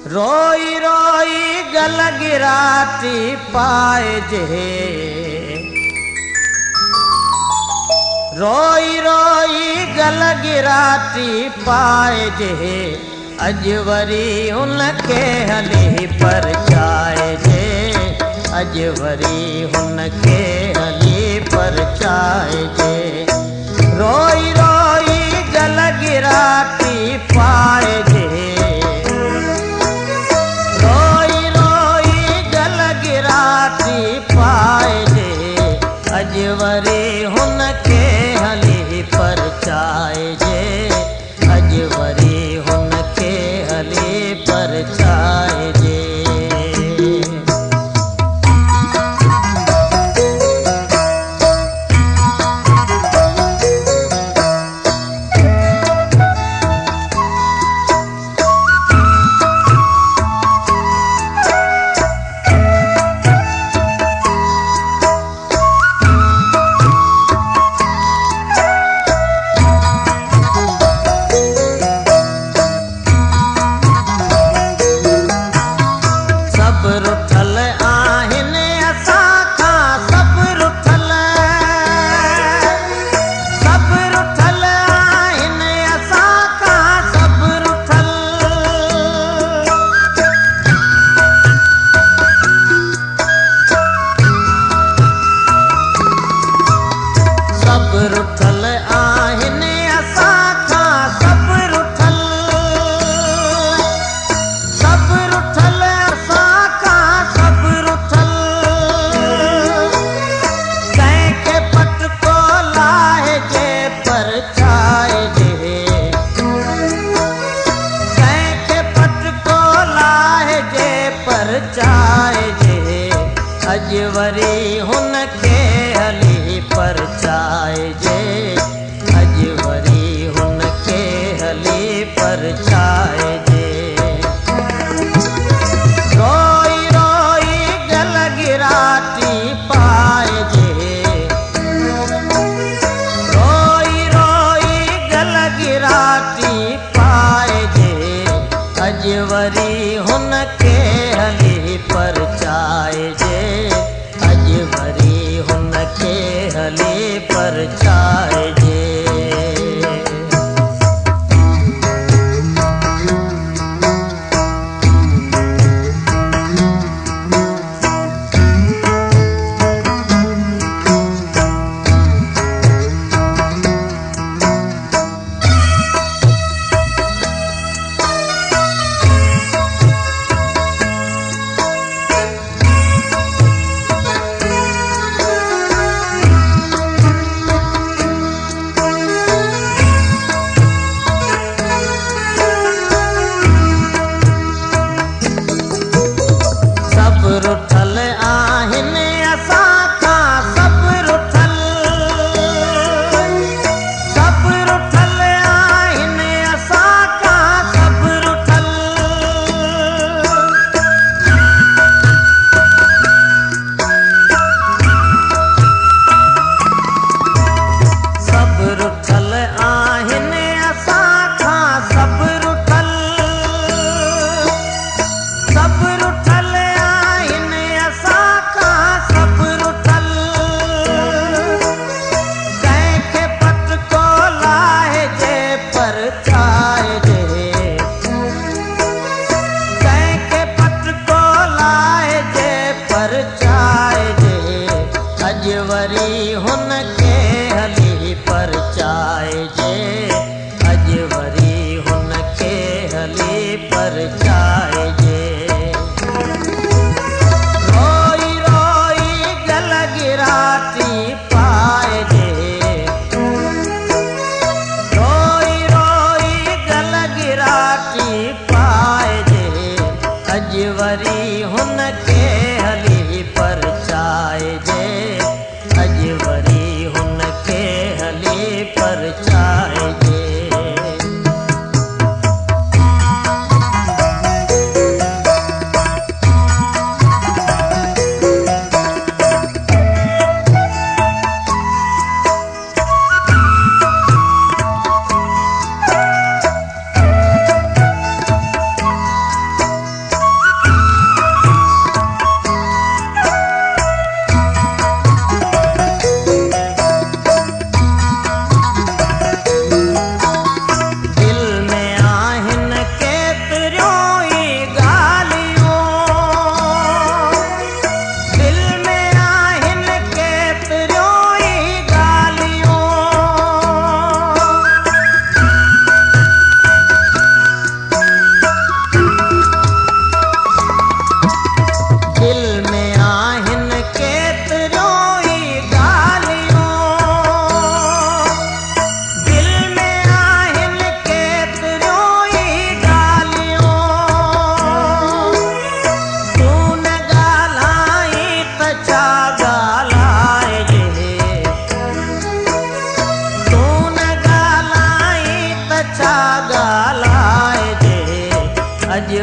रोई रोई गल गिराटी पाए जे, रोई रोई गल गिराटी पाए जे, अज वरी हुनखे हली परचाए जे, अज वरी हुनखे हली परचाए जे। रोई रोई गल गिराटी पाए जे, रोई रोई गल गिराटी पाए जे, अज वरी हुनखे हली परचाए जे, अज वरी हुनखे हली परचाए जे। अज वरी हुनखे हली परचाए जे, अज वरी हुनखे हली परचाए जे। रोई रोई गल गिराटी पाए जे, रोई रोई गल गिराटी पाए जे, अज वरी हुनखे हली परचाए जे, अज वरी हुनखे हली परचाए जे। रुठल आहिनि असां खां सब रुठल, सब रुठल आहिनि असां खां सब रुठल, सब रुठल आहिनि असां खां सब रुठल, सब रुठल अज वरी हुनखे हली परचाए जे, अज वरी हुनखे हली परचाए जे। रोई रोई गल गिराटी पाए जे, रोई रोई गल गिराटी पाए जे, अज वरी हुनखे हली परचाए जे, अज वरी हुनखे हली परचाए जे।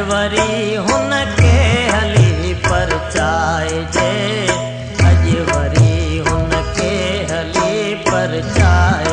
वरी हुन के हली परचाइजे, अॼु वरी हुन के हली परचाइजे।